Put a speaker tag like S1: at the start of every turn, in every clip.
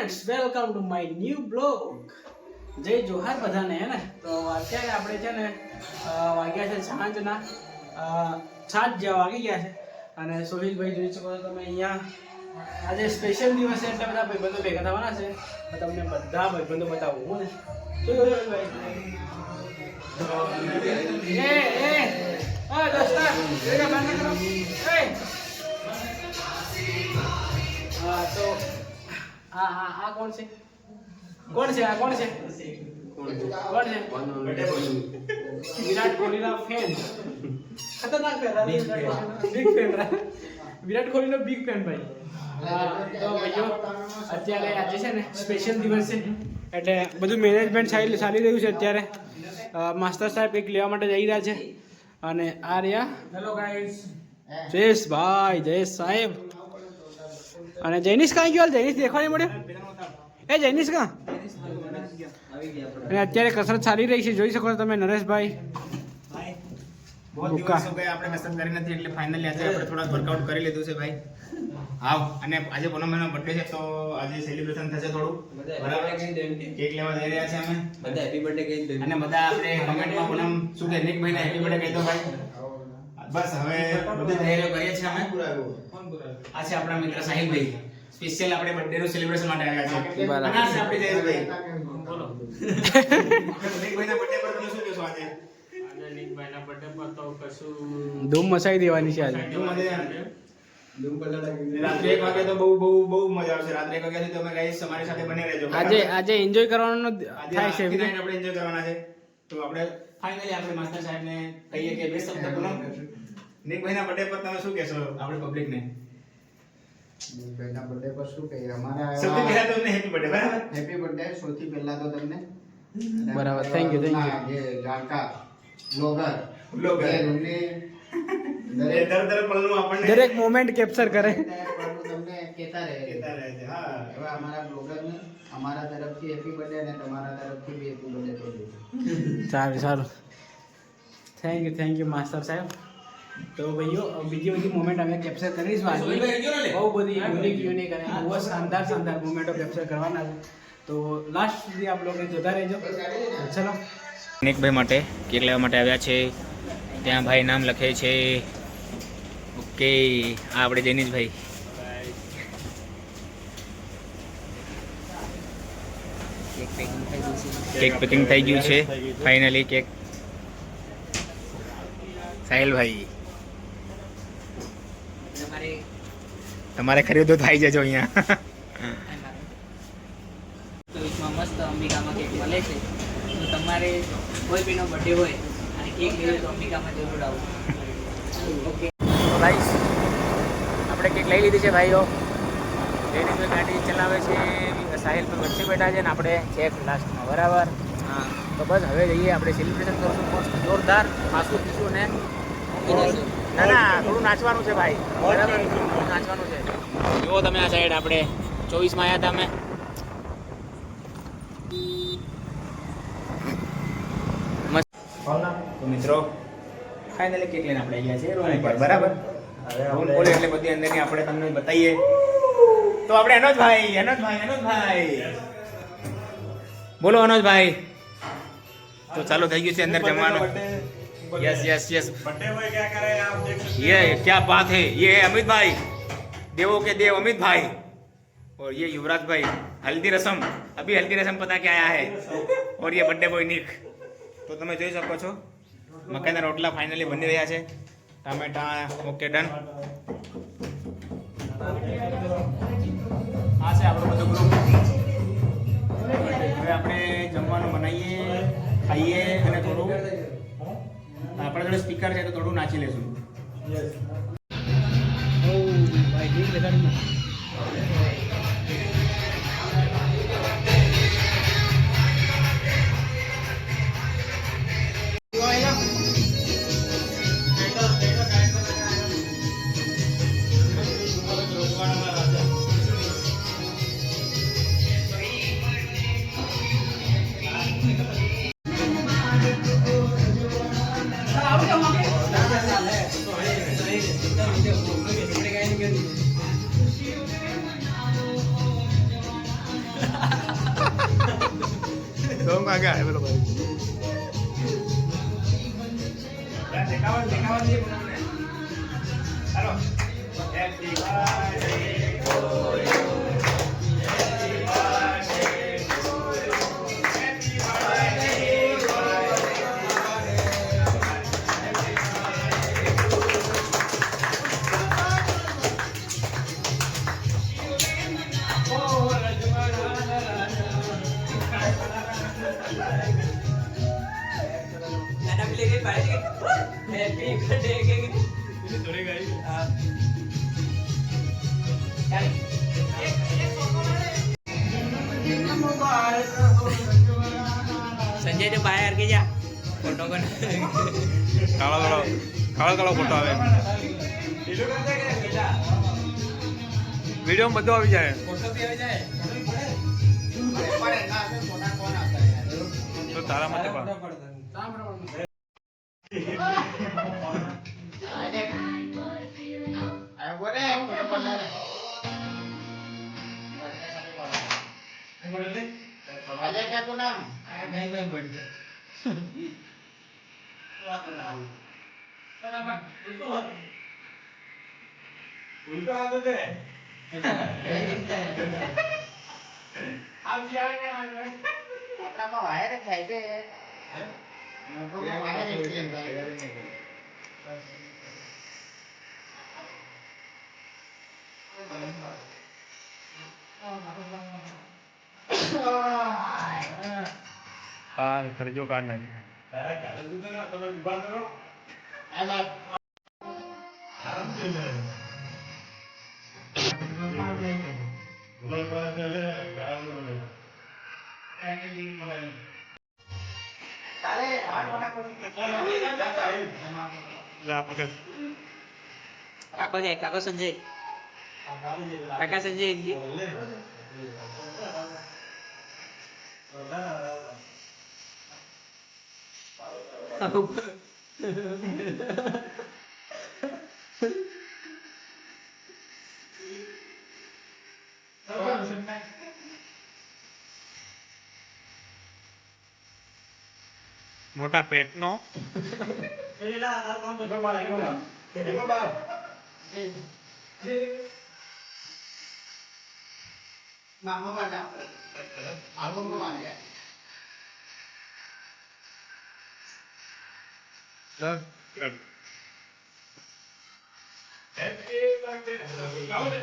S1: Friends welcome to my new blog. જય જોહાર બધાને હે ને. તો અત્યારે આપણે છે ને વાગ્યા છે સાંજના 7 જેવા વાગી ગયા છે અને સોહિલભાઈ જોઈ શકો છો તમે અહીંયા આજે સ્પેશિયલ દિવસ છે એટલે બધા ભાઈબંધો ભેગા થવાના છે. તો તમને બધા ભાઈબંધો બતાવું હું ને તો આ કોણ છે કોણ છે આ કોણ છે વિરાટ કોહલીના ફેન ખતરનાક ફેન બિગ ફેન વિરાટ કોહલીનો બિગ ફેન ભાઈ. તો ભાઈઓ અત્યારે આજે છે ને સ્પેશિયલ દિવસ છે એટલે બધું મેનેજમેન્ટ ચાલી રહ્યું છે. અત્યારે માસ્ટર સાહેબ એક લેવા માટે જઈ રહ્યા છે અને આ રહ્યા હેલો ગાઈસ જયેશભાઈ જયેશ સાહેબ અને જૈનિશ કાં ગયો? જૈનિશ દેખવા નહીં મળ્યો. એ જૈનિશ કાં? અને અત્યારે કસરત ચાલી રહી છે જોઈ શકો છો તમે. નરેશભાઈ
S2: આપણે કસરત કરી નથી એટલે ફાઇનલી આજે આપણે થોડા વર્કઆઉટ કરી લીધું છે ભાઈ. આવ અને આજે પૂનમનો બર્થડે છે તો આજે સેલિબ્રેશન થશે થોડું. બરાબર કેક લેવા જઈ રહ્યા છે અમે બધા. હેપી બર્થડે કહી દે અને બધા આપણે કમેન્ટમાં પૂનમ શું કે નિક ભાઈને હેપી બર્થડે કહી દો ભાઈ. બસ હવે બધી તૈયારીઓ કરીએ છીએ અમે. આ છે આપણા મિત્ર સાહિલભાઈ. સ્પેશિયલ આપણે બર્થડે નું સેલિબ્રેશન માટે આવ્યા છે. અને આ છે આપણે જયેશભાઈ. બોલો નિકભાઈના બર્થડે પર તમે શું કહેશો આજે? નિકભાઈના બર્થડે પર તો કશું
S1: ધૂમ મચાવી દેવાની છે આજે.
S2: રાત્રે 1 વાગે તો બહુ મજા આવશે. રાત્રે 1 વાગ્યા સુધી તમે ગાઈસ અમારી સાથે બને રહેજો.
S1: આજે એન્જોય કરવાનો થાય છે.
S2: આપણે એન્જોય કરવાના છે. તો આપણે ફાઇનલી આપણે માસ્ટર સાહેબને કહીએ કે બે શબ્દ પૂનમ નિકભાઈના બર્થડે પર તમે શું કહેશો આપણે પબ્લિકને?
S3: નિકભાઈના બર્થડે પર શું કહીએ? અમારા
S2: સૌથી પહેલા તો તમને હેપી બર્થડે. બરાબર
S3: હેપી બર્થડે સૌથી પહેલા તો તમને.
S1: બરાબર થેન્ક યુ
S3: જે જાણકાર બ્લોગર
S1: દરેક મોમેન્ટ કેપ્ચર કરે
S3: તમને કહેતા રહે છે. હા એવા અમારા બ્લોગરને અમારા તરફથી હેપી બર્થડે અને તમારા તરફથી બી હેપી બર્થડે કહી દઉં.
S1: સારું થેન્ક યુ માસ્ટર સાહેબ. તો ભાઈઓ બીજી બધી મોમેન્ટ અમે કેપ્ચર કરીશું આજે. બહુ બધી યુનિક અને બહુ શાનદાર મોમેન્ટો કેપ્ચર કરવાના છે. તો લાસ્ટ સુધી આપ લોકોને જોતા રહેજો. ચલો
S2: નિકભાઈ માટે કેક લેવા માટે આવ્યા છે. ત્યાં ભાઈ નામ લખે છે. ઓકે આ આપણે જૈનિશભાઈ. કેક પેકિંગ થઈ ગયું છે ફાઇનલી. કેક સાહિલભાઈ તમારે ખરીદો તો આવી જજો અહીંયા.
S4: મસ્ત અંબિકામાં કેક મળે છે. તો તમારે કોઈ બીનો બર્થડે હોય અને કેક લેવો તો અંબિકામાં જરૂર આવો. ઓકે
S2: તો ગાઈસ આપણે કેક લઈ લીધી છે ભાઈઓ. જૈનિશભાઈ ગાડી ચલાવે છે, સાહિલ પર વચ્ચે બેઠા છે ને આપણે ચેક લાસ્ટમાં. બરાબર હા. તો બસ હવે જઈએ આપણે સેલિબ્રેશન કરશું મસ્ત જોરદાર. માસું પીશું ને ના થોડું નાચવાનું છે ભાઈ. બરાબર થોડું નાચવાનું છે. જુઓ તમે આ સાઈડ આપણે 24માં આવ્યા હતા અમે. તો મિત્રો ફાઇનલી કેક લઈને આપણે ગયા છીએ રૂમ ઉપર. બરાબર રૂમ ખોલે એટલે બધી અંદરની આપણે તમને બતાવીએ. તો આપણે અનોજભાઈ બોલો અનોજભાઈ. તો ચાલો થઈ ગયું છે અંદર જમવાનું. यस बर्थडे हुए क्या कर रहे हैं आप देख सकते हैं. ये क्या बात है. ये है अमित भाई, देवों के देव अमित भाई. और ये युवराज भाई. हल्दी रसम अभी हल्दी रसम पता क्या आया है. और ये बर्थडे बॉय निक. તો તમે જોઈ શકો છો મકાઈના રોટલા ફાઇનલી બની રહ્યા છે. ટામેટા ઓકે ડન. આ છે આપણો બધો ગ્રુપ. હવે આપણે જમવાનું બનાવીએ, ખાઈએ અને થોડું આપણા જોડે સ્પીકર છે તો થોડું નાચી લેશું.
S1: પેલો ભાઈ
S2: દેખાવા દઈએ પૂનમને. હાલો. Happy birthday to you. Happy birthday to you. Happy
S4: નાના પેલી કઈ પાડી હેપી બર્થડે કે
S2: સોરી ગાઈસ.
S4: સંજય તો બહાર કે જા ફોટો કોણ
S1: કાળો ફોટો આવે વિડીયો બધો આવી જાય
S2: ફોટો બી આવી જાય.
S3: પડે ના તો મોટા કોણ આવતા યાર.
S1: તો તારા માટે પણ
S3: આ બોલે ફોટો બનાવે. આજે क्या तू नाम नहीं मैं बढ़ गया
S2: ઉલટો હાથ દે.
S3: अब जाने अपना को वायर खाई पे को वायर
S1: હા ખર્ચો કાઢ નાખી
S2: તારા કાલે દૂધ ના તમે વિભાગ કરો.
S3: ऐसा सारे आठ वाला को
S4: કાકો છે કાકો સંજય કાકા સંજય
S1: મોટા પેટનો
S3: मामा वाला आलू को मार गया
S2: હેપી બર્થડે. ગાઓ દે.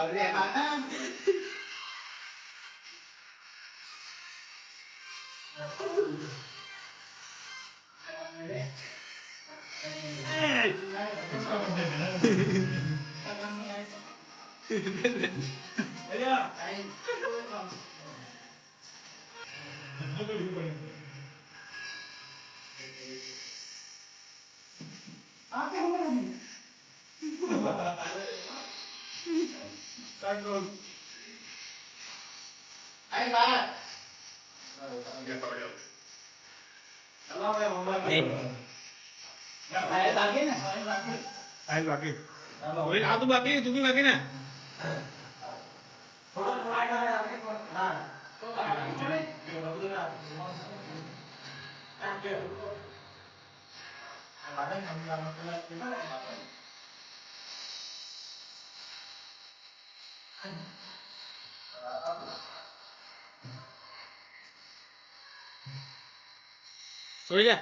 S3: अरे माना आई बात आए बाकी ना
S2: આ બાકી. આ તો બાકી તું બી બાકી ને.
S1: સોઈ જા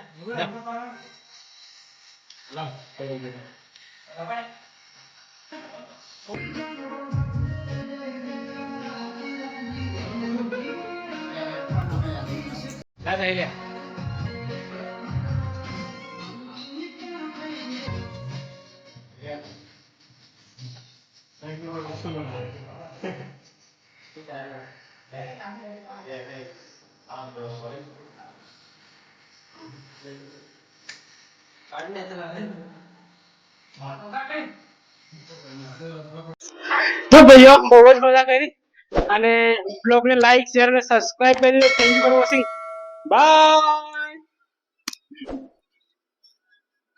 S1: લાવ લા થઈ લે તો ભાઈઓ બહુ જ મજા કરી અને બ્લોગને લાઈક શેર અને સબસ્ક્રાઇબ કરી thank you for watching bye